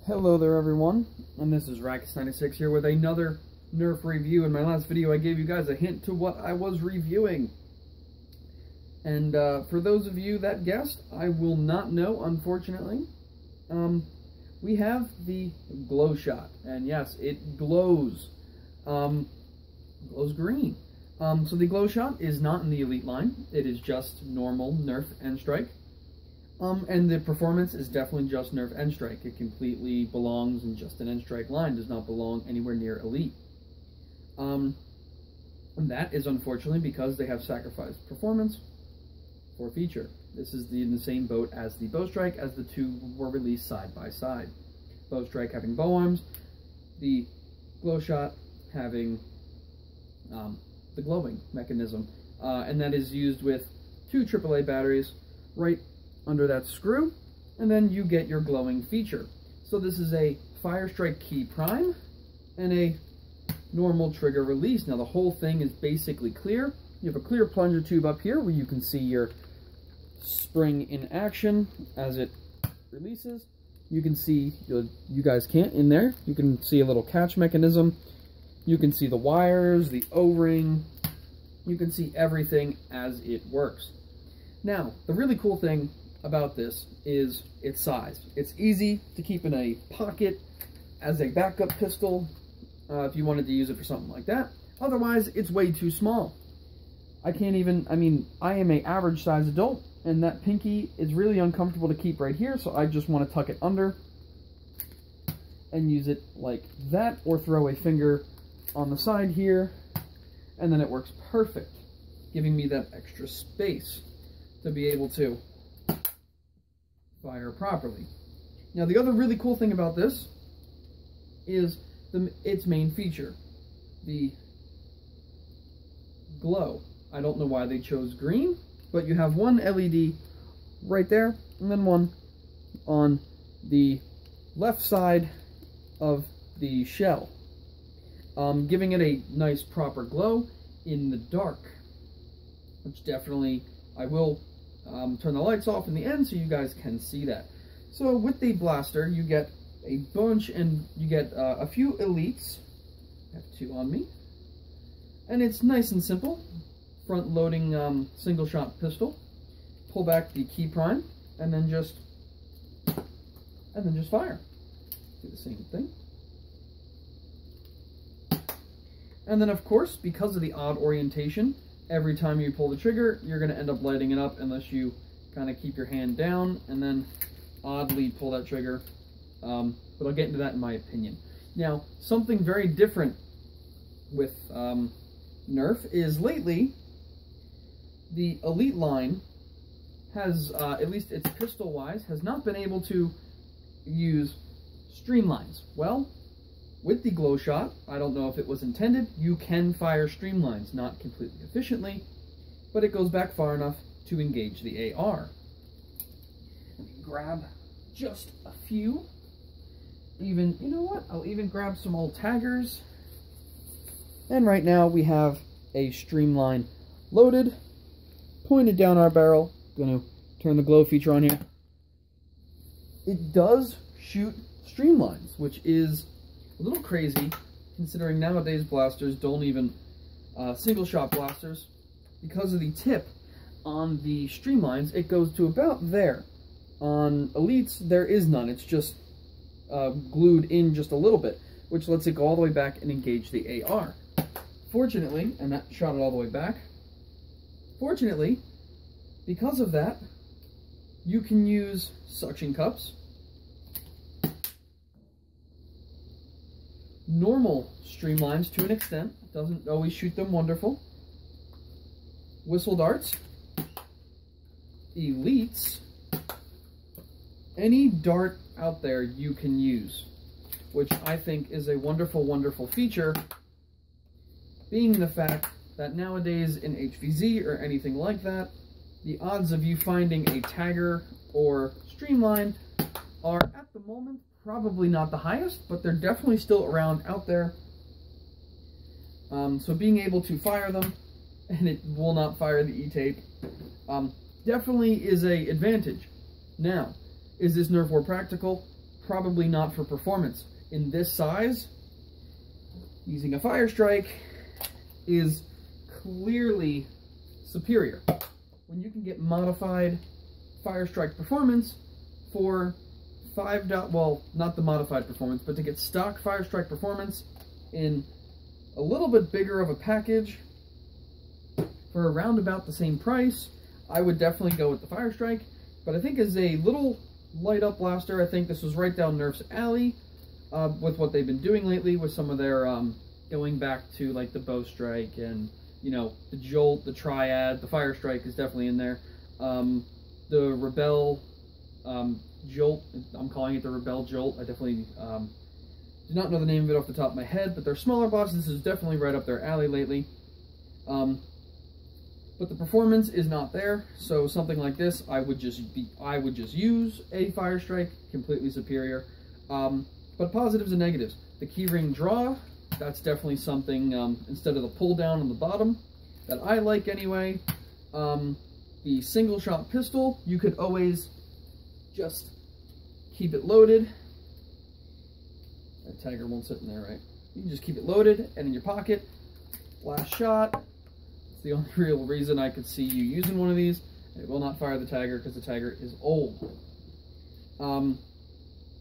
Hello there everyone, and this is Rakus96 here with another Nerf review. In my last video I gave you guys a hint to what I was reviewing. And for those of you that guessed, I will not know, unfortunately. We have the glowshot, and yes, it glows. Glows green. So the glowshot is not in the Elite line, it is just normal Nerf Nstrike. And the performance is definitely just Nerf Nstrike. It completely belongs in just an Nstrike line, does not belong anywhere near Elite. And that is unfortunately because they have sacrificed performance for feature. This is in the same boat as the Bowstrike, as the two were released side by side. Bowstrike having bow arms, the glowshot having the glowing mechanism. And that is used with two AAA batteries right under that screw, and then you get your glowing feature. So this is a Fire Strike key prime and a normal trigger release. Now the whole thing is basically clear. You have a clear plunger tube up here where you can see your spring in action as it releases. You can see, you guys can't in there, you can see a little catch mechanism. You can see the wires, the O-ring, you can see everything as it works. Now, the really cool thing about this is its size. It's easy to keep in a pocket as a backup pistol if you wanted to use it for something like that. Otherwise, it's way too small. I am an average size adult, and that pinky is really uncomfortable to keep right here, so I just want to tuck it under and use it like that, or throw a finger on the side here, and then it works perfect, giving me that extra space to be able to fire properly. Now the other really cool thing about this is its main feature, the glow. I don't know why they chose green, but you have one LED right there, and then one on the left side of the shell, giving it a nice proper glow in the dark, which definitely I will turn the lights off in the end so you guys can see that. So with the blaster, you get a bunch, and you get a few elites. I have two on me. And it's nice and simple. Front loading single shot pistol. Pull back the key prime, and then just fire. Do the same thing. And then of course, because of the odd orientation, every time you pull the trigger, you're going to end up lighting it up unless you kind of keep your hand down and then oddly pull that trigger. But I'll get into that in my opinion. Now, something very different with Nerf is lately, the Elite line has, at least its pistol-wise, has not been able to use streamlines. Well, with the glowshot, I don't know if it was intended, you can fire streamlines, not completely efficiently, but it goes back far enough to engage the AR. Let me grab just a few. You know what? I'll even grab some old taggers. And right now we have a streamline loaded, pointed down our barrel. Gonna turn the glow feature on here. It does shoot streamlines, which is a little crazy, considering nowadays blasters don't even, single shot blasters, because of the tip on the streamlines, it goes to about there. On Elites, there is none. It's just glued in just a little bit, which lets it go all the way back and engage the AR. Fortunately, and that shot it all the way back, fortunately, because of that, you can use suction cups, normal streamlines to an extent, doesn't always shoot them wonderful, whistle darts, elites, any dart out there you can use, which I think is a wonderful, wonderful feature, being the fact that nowadays in HVZ or anything like that, the odds of you finding a tagger or streamline are at the moment probably not the highest, but they're definitely still around out there. So being able to fire them, and it will not fire the E-tape, definitely is an advantage. Now, is this Nerf more practical? probably not for performance. In this size, using a Fire Strike is clearly superior. When you can get modified Fire Strike performance for well, not the modified performance, but to get stock Fire Strike performance in a little bit bigger of a package for around about the same price, I would definitely go with the Fire Strike. But I think as a little light up blaster, I think this was right down Nerf's alley with what they've been doing lately with some of their going back to like the Bow Strike and, you know, the Jolt, the Triad. The Fire Strike is definitely in there. The Rebel Jolt, I'm calling it the Rebel Jolt. I definitely do not know the name of it off the top of my head, but they're smaller bosses. This is definitely right up their alley lately. But the performance is not there, so something like this, I would just use a Fire Strike, completely superior. But positives and negatives. The keyring draw, that's definitely something, instead of the pull down on the bottom, that I like anyway. The single shot pistol, you could always just keep it loaded. That tagger won't sit in there, right? You can just keep it loaded and in your pocket. Last shot. It's the only real reason I could see you using one of these. It will not fire the tagger because the tagger is old.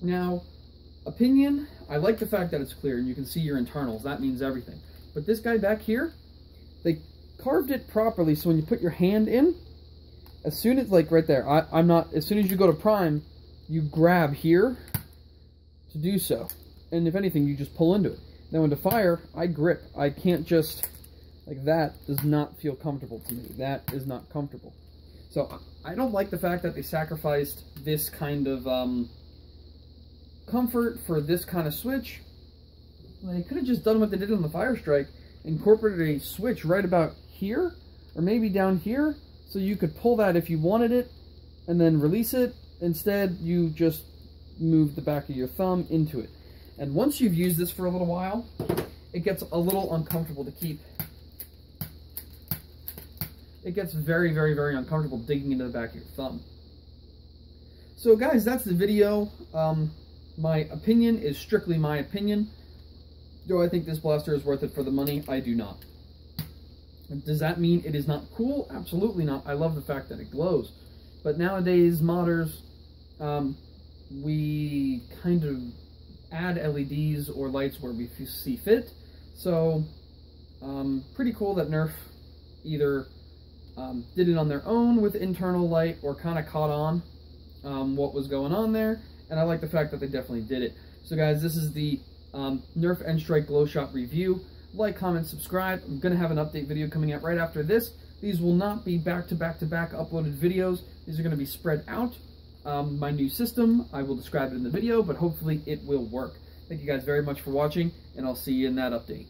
Now, opinion, I like the fact that it's clear and you can see your internals. That means everything. But this guy back here, they carved it properly so when you put your hand in, as soon as, like right there, as soon as you go to prime, you grab here to do so. And if anything, you just pull into it. Now when to fire, I grip. I can't just, like that does not feel comfortable to me. That is not comfortable. So I don't like the fact that they sacrificed this kind of comfort for this kind of switch. They could have just done what they did on the Fire Strike, incorporated a switch right about here, or maybe down here, so you could pull that if you wanted it, and then release it. Instead, you just move the back of your thumb into it. And once you've used this for a little while, it gets a little uncomfortable to keep. It gets very, very, very uncomfortable digging into the back of your thumb. So guys, that's the video. My opinion is strictly my opinion. Do I think this blaster is worth it for the money? I do not. Does that mean it is not cool? Absolutely not. I love the fact that it glows. But nowadays, modders, we kind of add LEDs or lights where we see fit. So, pretty cool that Nerf either did it on their own with internal light or kind of caught on what was going on there. And I like the fact that they definitely did it. So guys, this is the Nerf Nstrike glowshot review. Like, comment, subscribe. I'm going to have an update video coming out right after this. These will not be back-to-back-to-back uploaded videos. These are going to be spread out. My new system, I will describe it in the video, but hopefully it will work. Thank you guys very much for watching, and I'll see you in that update.